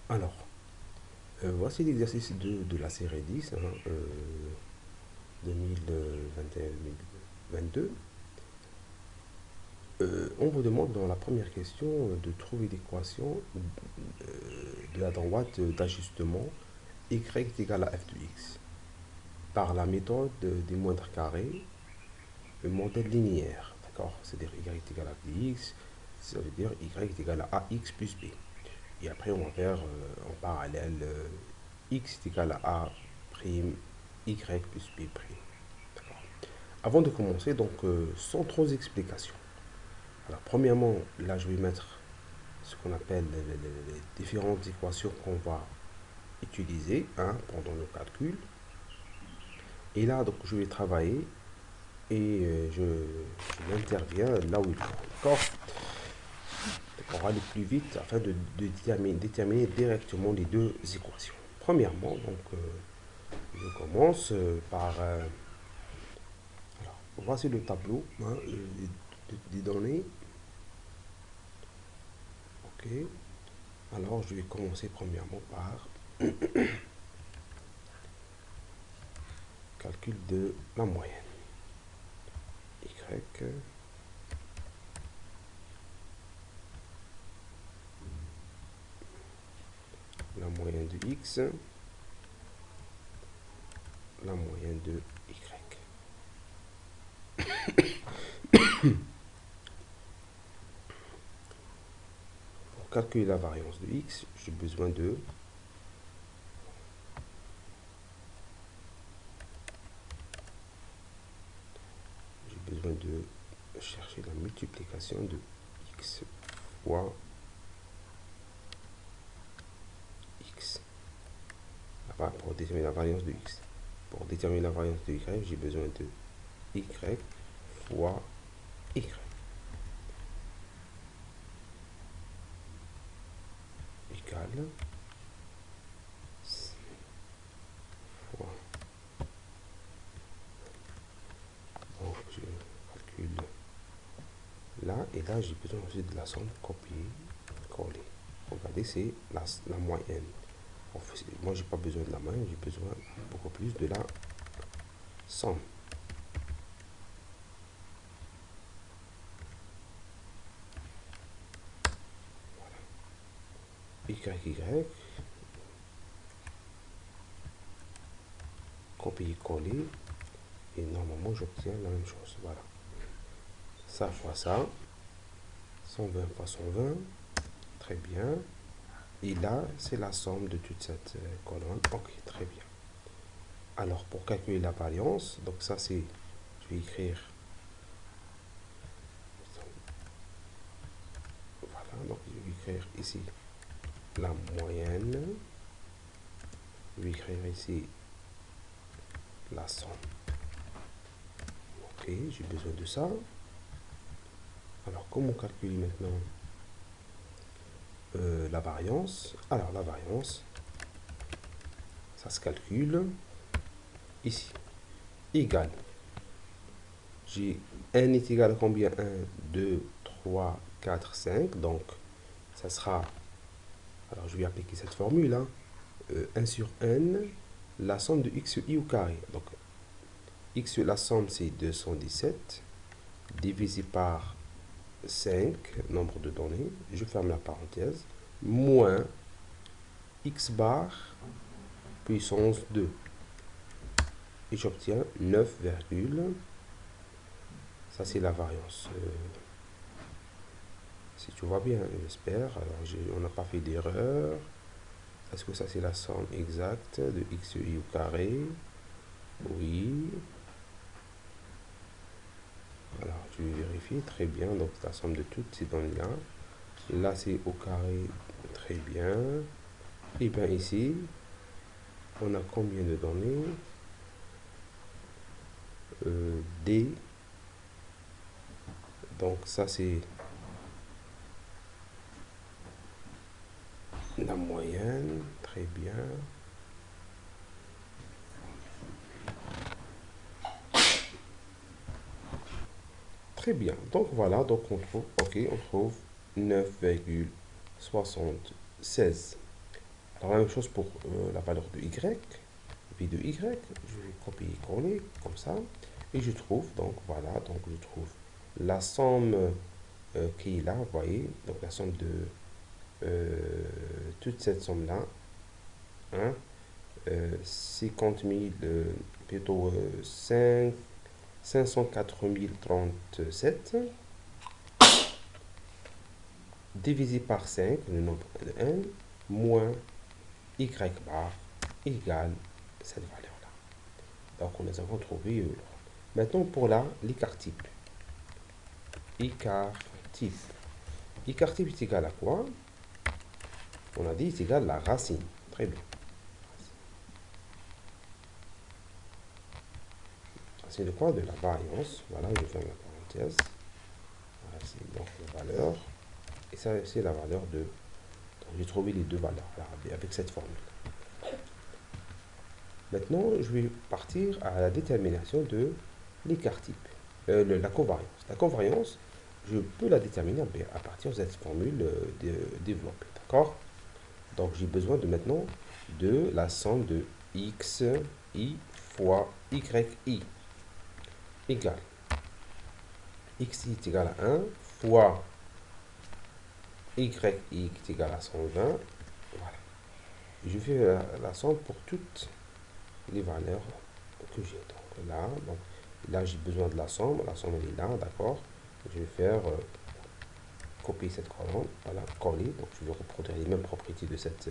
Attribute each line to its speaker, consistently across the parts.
Speaker 1: Alors, voici l'exercice 2 de la série 10, 2021-2022. On vous demande dans la première question de trouver l'équation de la droite d'ajustement y est égal à f de x par la méthode des moindres carrés, le modèle linéaire. D'accord? C'est-à-dire y est égal à f de x, ça veut dire y est égal à ax plus b. Et après, on va faire en parallèle x est égal à a prime y plus b prime. D'accord. Avant de commencer, donc sans trop d'explications. Alors, premièrement, là, je vais mettre ce qu'on appelle les différentes équations qu'on va utiliser pendant le calcul. Et là, donc, je vais travailler et je m'interviens là où il faut. D'accord? On va aller plus vite afin de déterminer directement les deux équations. Premièrement, donc, je commence par... alors, voici le tableau des données. Ok. Alors, je vais commencer premièrement par calcul de la moyenne. Y, la moyenne de x, la moyenne de y. Pour calculer la variance de x, j'ai besoin de chercher la multiplication de x fois x. Là-bas, pour déterminer la variance de x. Pour déterminer la variance de y, j'ai besoin de y fois y. Égale fois. Donc, je calcule là, et là, j'ai besoin aussi de la somme copier-coller. Regardez, c'est la moyenne. Moi, j'ai pas besoin de la moyenne, j'ai besoin beaucoup plus de la somme. Y, copier-coller, et normalement, j'obtiens la même chose. Voilà. Ça fois ça, 120 fois 120, très bien. Et là, c'est la somme de toute cette colonne. Ok, très bien. Alors, pour calculer la variance, donc ça c'est, je vais écrire, voilà, donc je vais écrire ici la moyenne, je vais écrire ici la somme. Ok, j'ai besoin de ça. Alors, comment calculer maintenant la variance? Alors, la variance, ça se calcule ici. Égal. J'ai n est égal à combien? 1, 2, 3, 4, 5. Donc, ça sera... Alors, je vais appliquer cette formule. 1 sur n, la somme de x sur i au carré. Donc, x, la somme, c'est 217, divisé par 5, nombre de données. Je ferme la parenthèse. Moins x bar puissance 2. Et j'obtiens 9, ça c'est la variance. Si tu vois bien, j'espère. Alors, on n'a pas fait d'erreur. Est-ce que ça c'est la somme exacte de x sur i au carré? Oui. Alors, je vais vérifier. Très bien. Donc, la somme de toutes ces données-là. Là, c'est au carré. Très bien. Et bien ici, on a combien de données? D. Donc, ça, c'est la moyenne. Très bien. Très bien. Donc, voilà. Donc, on trouve, ok, on trouve 9,76. Alors la même chose pour la valeur de y, v de y, je vais copier-coller comme ça, et je trouve, donc voilà, donc je trouve la somme qui est là, vous voyez, donc la somme de toute cette somme-là, hein, 50 000, plutôt 504 037, divisé par 5, le nombre de n, moins y bar égale cette valeur-là. Donc nous avons trouvé maintenant pour l'écart type. Écart type. Écart type est égal à quoi? On a dit c'est égal à la racine. Très bien. Racine de quoi? De la variance. Voilà, je ferme la parenthèse. Racine, donc la valeur. Et ça, c'est la valeur de... J'ai trouvé les deux valeurs là, avec cette formule. Maintenant, je vais partir à la détermination de l'écart type. La covariance. La covariance, je peux la déterminer à partir de cette formule développée. D'accord? Donc, j'ai besoin de maintenant de la somme de xi fois yi égale xi est égal à 1 fois yi est égal à 120. Voilà. Je fais la somme pour toutes les valeurs que j'ai. Donc là j'ai besoin de la somme elle est là, d'accord. Je vais faire copier cette colonne, voilà, coller, donc je vais reproduire les mêmes propriétés de cette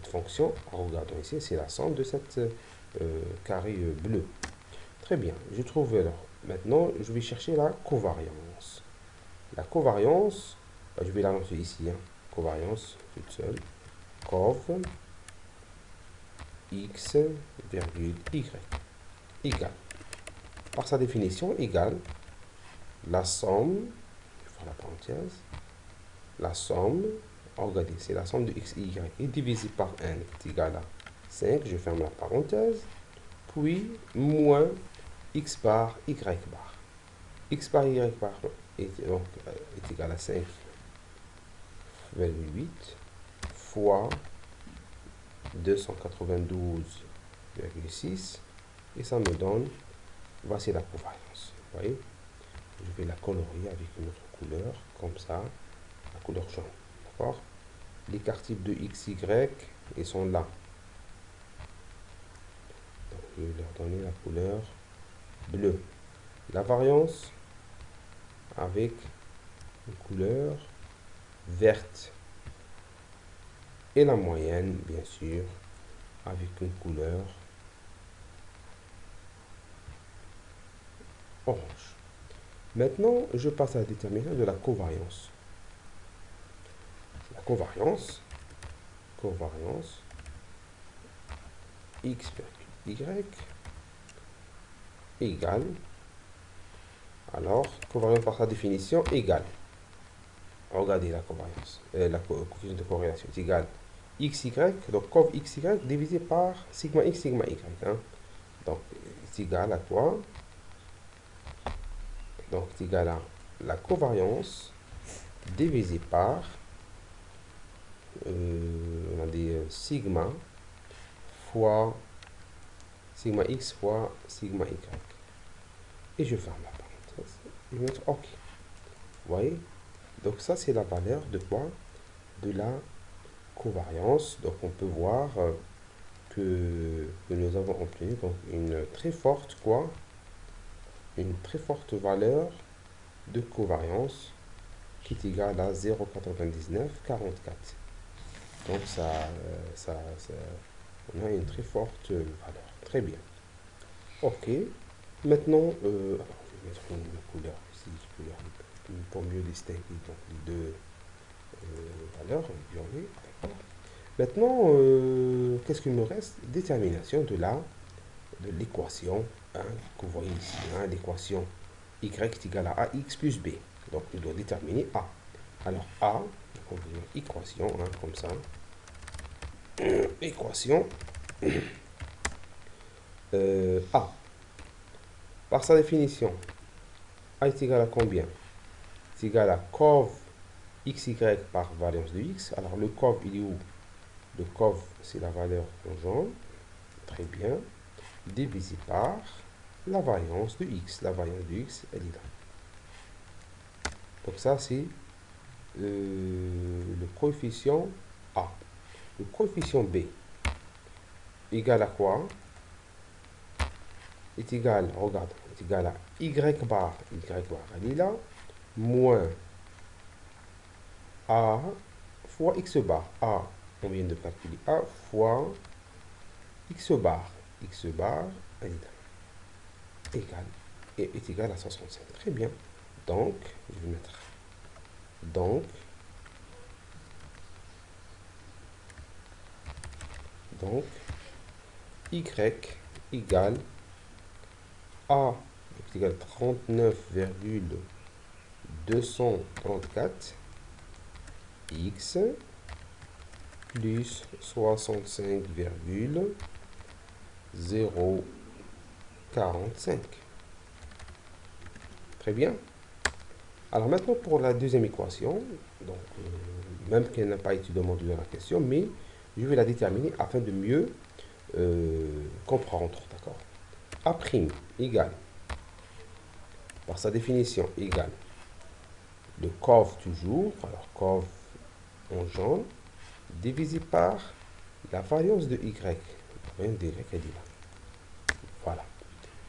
Speaker 1: fonction. Regardons ici, c'est la somme de cette carré bleu. Très bien, je trouve alors, maintenant je vais chercher la covariance. La covariance, je vais la lancer ici, hein. Covariance toute seule, cov x virgule y égale, par sa définition, égale la somme, je vais faire la parenthèse, la somme, regardez, c'est la somme de x et y, et divisé par n est égal à 5, je ferme la parenthèse, puis moins x bar y bar. X bar y bar est égal à 5,8 fois 292,6 et ça me donne, voici la covariance. Vous voyez, je vais la colorier avec une autre couleur, comme ça, la couleur jaune. D'accord? L'écart type de x, y, ils sont là. Donc, je vais leur donner la couleur bleue. La variance avec une couleur verte. Et la moyenne, bien sûr, avec une couleur orange. Maintenant, je passe à la détermination de la covariance. La covariance x virgule y égale, alors, covariance par sa définition égale, regardez la covariance, la coefficient de corrélation est égal xy, donc cov xy divisé par sigma x, sigma y. Hein. Donc, c'est égal à quoi? Donc, c'est égal à la covariance divisé par, on a dit sigma fois sigma x fois sigma y. Et je ferme la parenthèse. Je vais mettre OK. Vous voyez? Donc, ça, c'est la valeur de quoi? De la covariance. Donc, on peut voir que nous avons obtenu donc, une très forte quoi? Une très forte valeur de covariance qui est égale à 0,9944. Donc on a une très forte valeur. Très bien. Ok. Maintenant, alors, je vais mettre une couleur ici, pour mieux distinguer donc, les deux valeurs. Violet. Maintenant, qu'est-ce qu'il me reste? Détermination de l'équation hein, que vous voyez ici, hein, l'équation y est égal à ax plus b. Donc, je dois déterminer a. Alors, a, on va dire équation, hein, comme ça. Équation a. Par sa définition, a est égal à combien? C'est égal à cov xy par variance de x. Alors, le cov, il est où? Le cov, c'est la valeur en jaune. Très bien. Divisé par la variance de x. La variance de x, elle est là. Donc ça, c'est le coefficient A. Le coefficient B égal à quoi? Est égal, regarde, est égal à y bar, elle est là, moins A fois x bar. A, on vient de calculer A fois x bar. X bar, elle est là, égal, et est égal à 65. Très bien. Donc, je vais mettre, donc, y égale A est égal à 39,234 x plus 65,045. Très bien. Alors maintenant pour la deuxième équation, donc même qu'elle n'a pas été demandée dans la question, mais je vais la déterminer afin de mieux comprendre, d'accord? A' égale, par sa définition, égale le cov toujours, alors cov en jaune, divisé par la variance de y. La variance de y, elle est là. Voilà.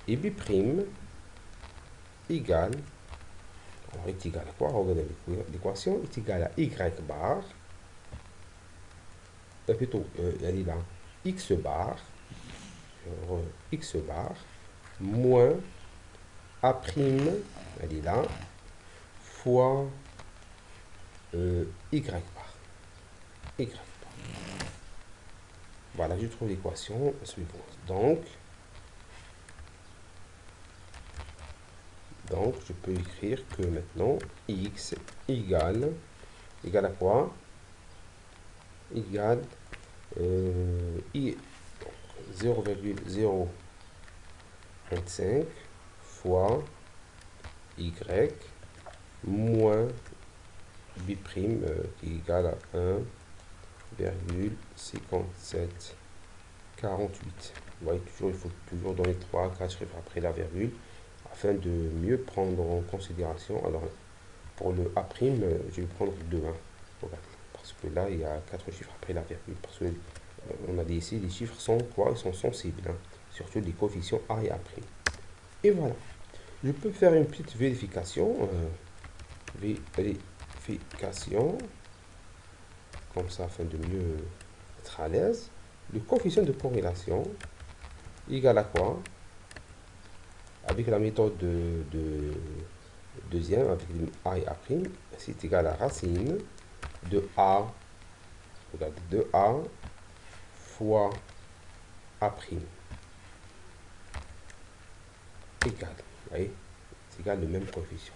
Speaker 1: Et B' égale, alors est égal à quoi? Regardez l'équation, est égal à y bar, plutôt, elle est là, x bar, x bar, moins A', elle est là, fois y bar. Y bar. Voilà, je trouve l'équation suivante. Donc, je peux écrire que maintenant, x égale à quoi? Égale 0,025 fois y moins b' qui est égal à 1,5748. Vous voyez, toujours, il faut toujours donner 3 4 chiffres après la virgule afin de mieux prendre en considération. Alors, pour le A', je vais prendre 2. Regardez, parce que là, il y a 4 chiffres après la virgule. Parce que on a dit ici, les chiffres sont quoi? Ils sont sensibles, hein, surtout les coefficients A et A'. Et voilà. Je peux faire une petite vérification. Vérification. Comme ça, afin de mieux être à l'aise. Le coefficient de corrélation égal à quoi? Avec la méthode de deuxième, avec A et A', c'est égal à racine de A, regardez, de A fois A'. Égal, vous voyez, c'est égal le même coefficient.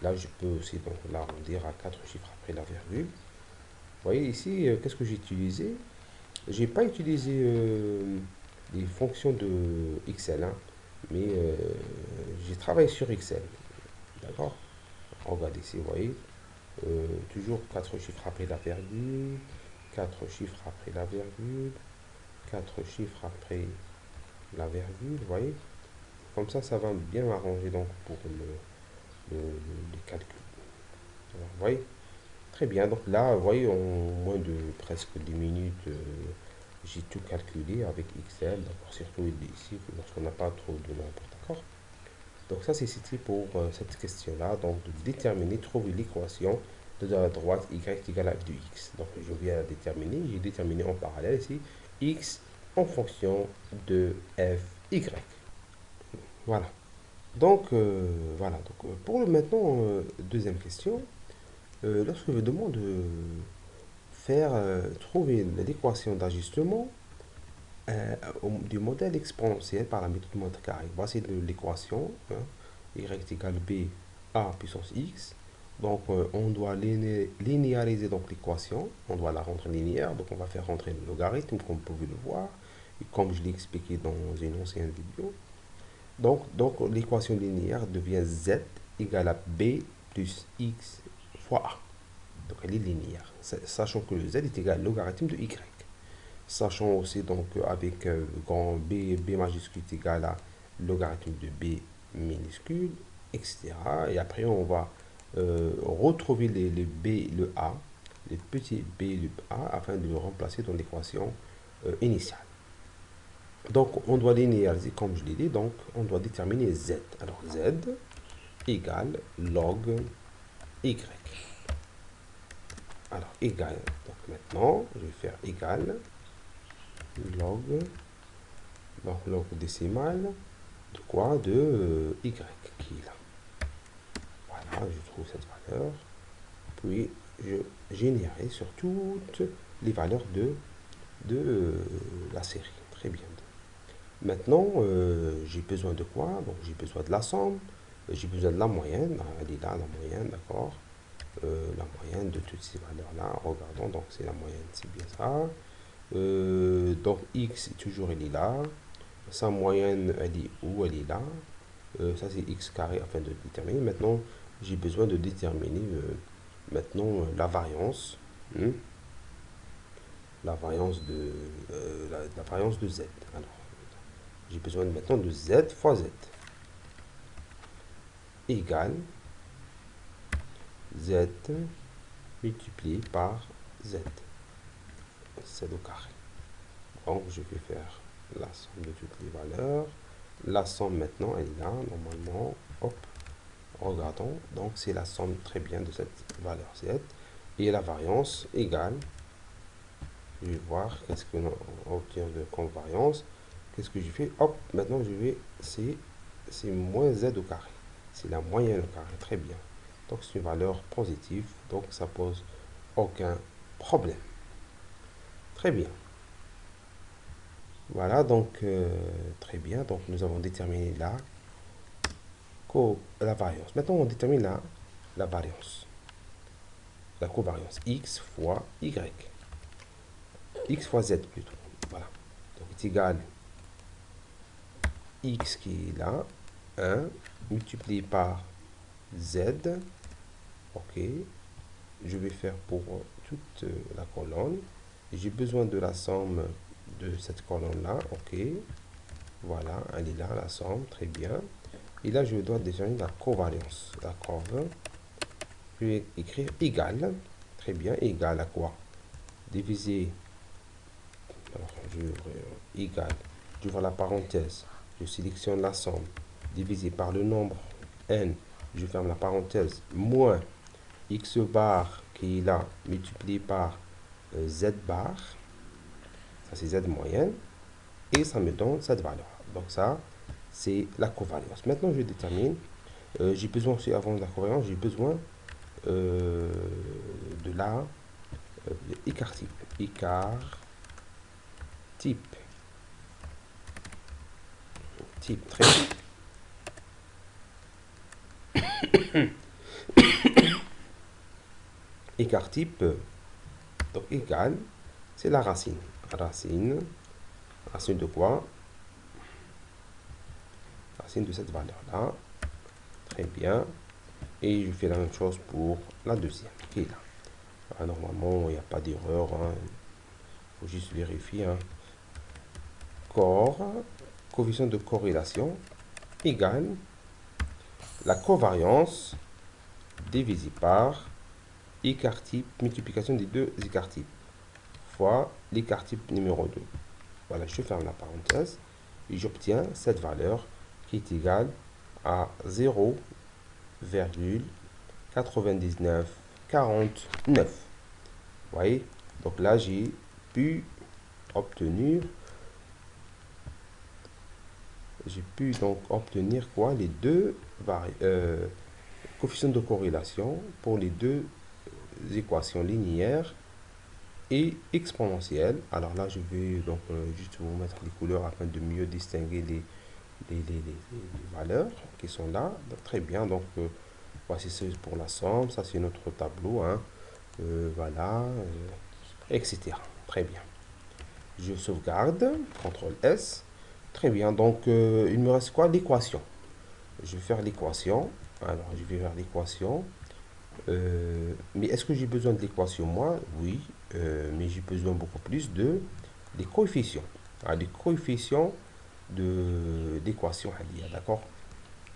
Speaker 1: Là, je peux aussi donc l'arrondir à 4 chiffres après la virgule. Vous voyez ici, qu'est-ce que j'ai utilisé? J'ai pas utilisé les fonctions de Excel, hein, mais j'ai travaillé sur Excel. D'accord? Regardez ici, vous voyez, toujours 4 chiffres après la virgule, 4 chiffres après la virgule, 4 chiffres après la virgule, vous voyez? Comme ça va bien m'arranger donc pour le calcul. Alors, vous voyez? Très bien, donc là, vous voyez, en moins de presque 10 minutes, j'ai tout calculé avec Excel, d'accord, surtout ici, lorsqu'on n'a pas trop de nombres, d'accord? Donc ça, c'était pour cette question-là, donc de déterminer, trouver l'équation de la droite y égale à f de x. Donc je viens déterminer, j'ai déterminé en parallèle ici, x en fonction de f, y. Voilà. Donc, voilà. Donc, pour maintenant, deuxième question. Lorsque je demande de faire trouver l'équation d'ajustement du modèle exponentiel par la méthode Monte Carré. Voici l'équation, hein, y égale b a puissance x. Donc on doit linéariser donc l'équation, on doit la rendre linéaire, donc on va faire rentrer le logarithme comme vous pouvez le voir, et comme je l'ai expliqué dans une ancienne vidéo. Donc l'équation linéaire devient z égale à b plus x fois a. Donc elle est linéaire, sachant que le z est égal au logarithme de y. sachant aussi donc avec grand B majuscule est égal à logarithme de B minuscule, etc. Et après, on va retrouver les B, le A, les petits B et le A, afin de le remplacer dans l'équation initiale. Donc, on doit linéariser, comme je l'ai dit, donc on doit déterminer Z. Alors, Z égale log Y. Alors, égal. Donc, maintenant, je vais faire égal log, donc log décimal, de quoi? De Y, qui est là. Voilà, je trouve cette valeur. Puis, je générerai sur toutes les valeurs de la série. Très bien. Maintenant, j'ai besoin de quoi? Donc, j'ai besoin de la somme. J'ai besoin de la moyenne. Elle est là, la moyenne, d'accord? La moyenne de toutes ces valeurs-là. Regardons, donc c'est la moyenne, c'est bien ça. Donc, x, toujours, elle est là. Sa moyenne, elle est où? Elle est là. Ça, c'est x carré afin de déterminer. Maintenant, j'ai besoin de déterminer maintenant la variance. La variance de, la variance de z. Alors, j'ai besoin maintenant de z fois z égale z multiplié par z. Z au carré. Donc, je vais faire la somme de toutes les valeurs. La somme maintenant, elle est là, normalement. Hop, regardons. Donc, c'est la somme très bien de cette valeur z. Et la variance égale, je vais voir qu'est-ce qu'on obtient comme variance. Qu'est-ce que je fais? Hop, maintenant je vais, c'est moins z au carré. C'est la moyenne au carré, très bien. Donc c'est une valeur positive, donc ça pose aucun problème. Très bien. Voilà, donc très bien. Donc nous avons déterminé la variance. Maintenant on détermine la variance. La covariance x fois y. X fois z plutôt. Voilà. Donc c'est égal x qui est là, 1, multiplié par z. Ok. Je vais faire pour toute la colonne. J'ai besoin de la somme de cette colonne-là. Ok. Voilà, elle est là, la somme. Très bien. Et là, je dois déterminer la covariance. D'accord. Je vais écrire égal. Très bien. Égal à quoi? Diviser. Alors, je vais ouvrir égal. J'ouvre la parenthèse. Je sélectionne la somme. Divisé par le nombre n. Je ferme la parenthèse. Moins x bar qui est là, multiplié par z bar. Ça, c'est z moyenne. Et ça me donne cette valeur. Donc ça, c'est la covariance. Maintenant, je détermine. J'ai besoin aussi, avant de la covariance, j'ai besoin de la écart type. Écart type. Type, très bien. Écart type, donc égal, c'est la racine. Racine de quoi? Racine de cette valeur-là. Très bien. Et je fais la même chose pour la deuxième, qui est là. Alors, normalement, il n'y a pas d'erreur. Il faut juste vérifier. Coefficient de corrélation égale la covariance divisé par écart type, multiplication des deux écart types, fois l'écart type numéro 2. Voilà, je ferme la parenthèse et j'obtiens cette valeur qui est égale à 0,9949. Vous voyez? Donc là, j'ai pu obtenir quoi? Les deux coefficients de corrélation pour les deux équations linéaires et exponentielles. Alors là, je vais donc juste vous mettre les couleurs afin de mieux distinguer les valeurs qui sont là. Donc, très bien. Donc, voici ce pour la somme. Ça, c'est notre tableau. Voilà, etc. Très bien. Je sauvegarde. CTRL S. Très bien. Donc, il me reste quoi? L'équation. Je vais faire l'équation. Alors, je vais faire l'équation. Mais est-ce que j'ai besoin de l'équation, moi? Oui, mais j'ai besoin beaucoup plus de des coefficients. Les coefficients d'équation, d'accord?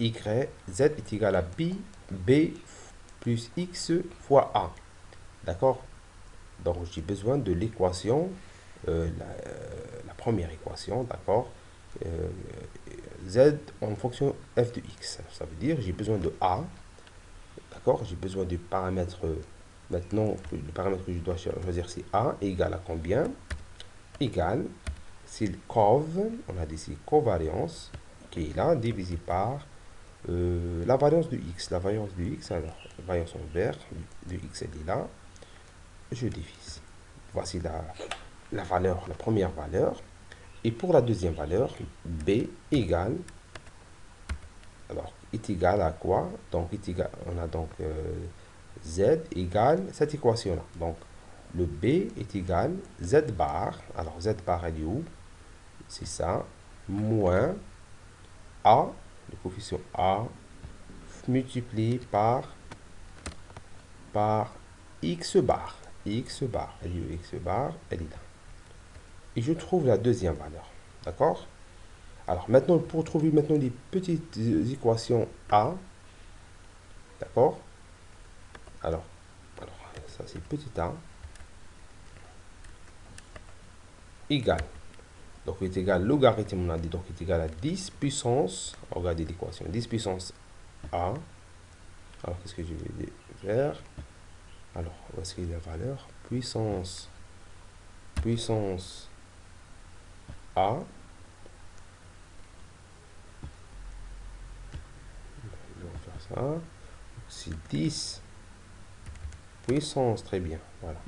Speaker 1: Y, Z est égal à B plus X fois A. D'accord? Donc, j'ai besoin de l'équation, la première équation, d'accord? Euh, Z en fonction f de X. Ça veut dire j'ai besoin de A, d'accord? J'ai besoin du paramètre, maintenant, le paramètre que je dois choisir, c'est A, égal à combien? Égal, c'est le cov, on a dit c'est covariance, qui est là, divisé par la variance de X. La variance de X, alors, la variance en vert de X, elle est là. Je divise. Voici la valeur, la première valeur. Et pour la deuxième valeur, B égale, alors, est égal à quoi? Donc, on a donc Z égale cette équation-là. Donc, le B est égal Z bar. Alors, Z bar, elle est où? C'est ça. Moins A, le coefficient A, multiplié par X bar. X bar, elle est où? X bar, elle est là. Et je trouve la deuxième valeur. D'accord? Alors maintenant, pour trouver maintenant les petites équations A, d'accord? Alors, ça c'est petit a, égal. Donc il est égal, logarithme, on a dit, donc il est égal à 10 puissance, regardez l'équation, 10 puissance A. Alors qu'est-ce que je vais faire? Alors, où est-ce qu'il y a la valeur? Puissance A. Je vais faire ça. C'est 10 puissance, très bien, voilà.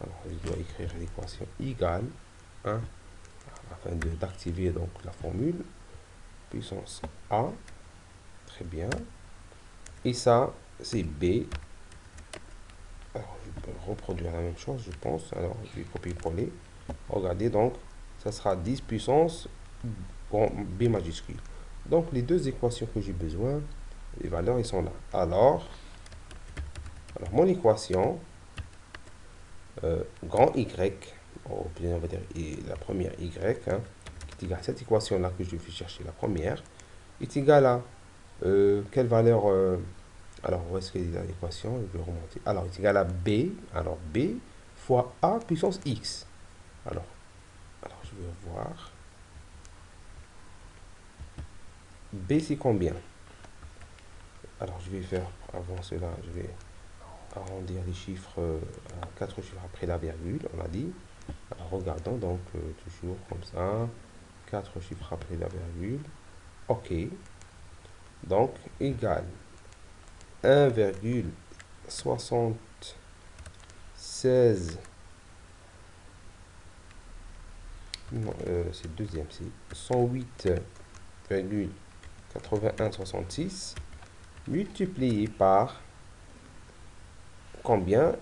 Speaker 1: Alors, je dois écrire l'équation égale 1 afin d'activer donc la formule. Puissance A, très bien. Et ça, c'est B. Alors, je peux reproduire la même chose, je pense. Alors, je vais copier-coller. Regardez, donc, ça sera 10 puissance B majuscule. Donc, les deux équations que j'ai besoin, les valeurs, ils sont là. Alors mon équation, grand Y, on va dire la première Y, hein, qui est égale à cette équation-là que je vais chercher, la première, est égale à quelle valeur alors, où est-ce qu'il y a l'équation? Je vais remonter. Alors, il est égal à B. Alors, B fois A puissance X. Alors je vais voir. B, c'est combien? Alors, je vais faire, avant cela, je vais arrondir les chiffres à 4 chiffres après la virgule, on a dit. Alors, regardons donc toujours comme ça. 4 chiffres après la virgule. OK. Donc, égal 1,76. C'est le deuxième, c'est 108,8166 multiplié par combien?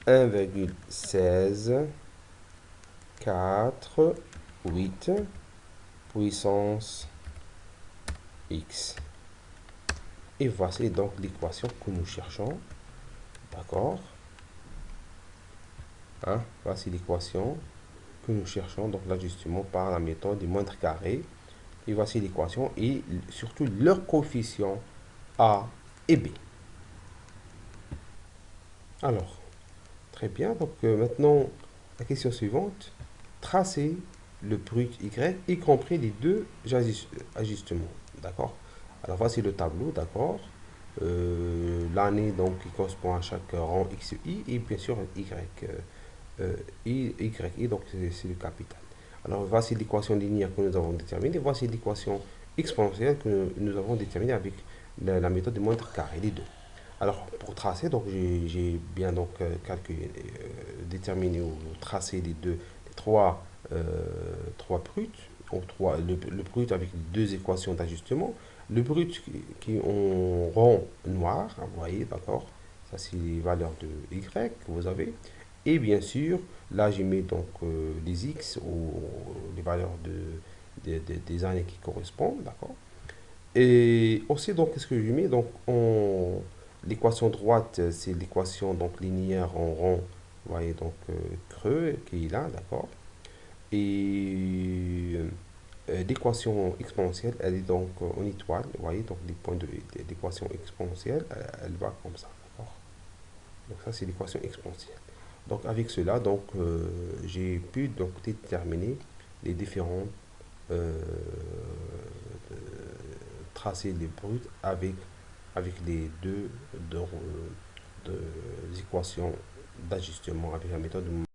Speaker 1: 1,1648 puissance X. Et voici donc l'équation que nous cherchons. D'accord? Hein? Voici l'équation que nous cherchons, donc l'ajustement par la méthode des moindres carrés. Et voici l'équation et surtout leur coefficient A et B. Alors, très bien. Donc maintenant, la question suivante. Tracer le brut Y, y compris les deux ajustements. D'accord? Alors voici le tableau, d'accord? L'année donc qui correspond à chaque rang XI et bien sûr Y. Y, donc c'est le capital. Alors voici l'équation linéaire que nous avons déterminée. Voici l'équation exponentielle que nous avons déterminée avec la méthode de moindre carré, les deux. Alors pour tracer, donc j'ai bien donc calculé, déterminé ou tracé les trois bruts, ou le brut avec deux équations d'ajustement. Le brut qui en rond noir, vous voyez, d'accord? Ça c'est les valeurs de Y que vous avez. Et bien sûr, là j'ai mis donc les X ou les valeurs des années qui correspondent, d'accord? Et aussi, donc, qu'est-ce que j'ai mis? Donc, l'équation droite, c'est l'équation donc linéaire en rond Vous voyez donc creux qui est là, d'accord. Et l'équation exponentielle, elle est donc en étoile. Vous voyez donc les points de l'équation exponentielle, elle va comme ça, d'accord. Donc ça c'est l'équation exponentielle. Donc avec cela, donc j'ai pu donc déterminer les différents euh, tracer les brutes avec les deux de- équations d'ajustement avec la méthode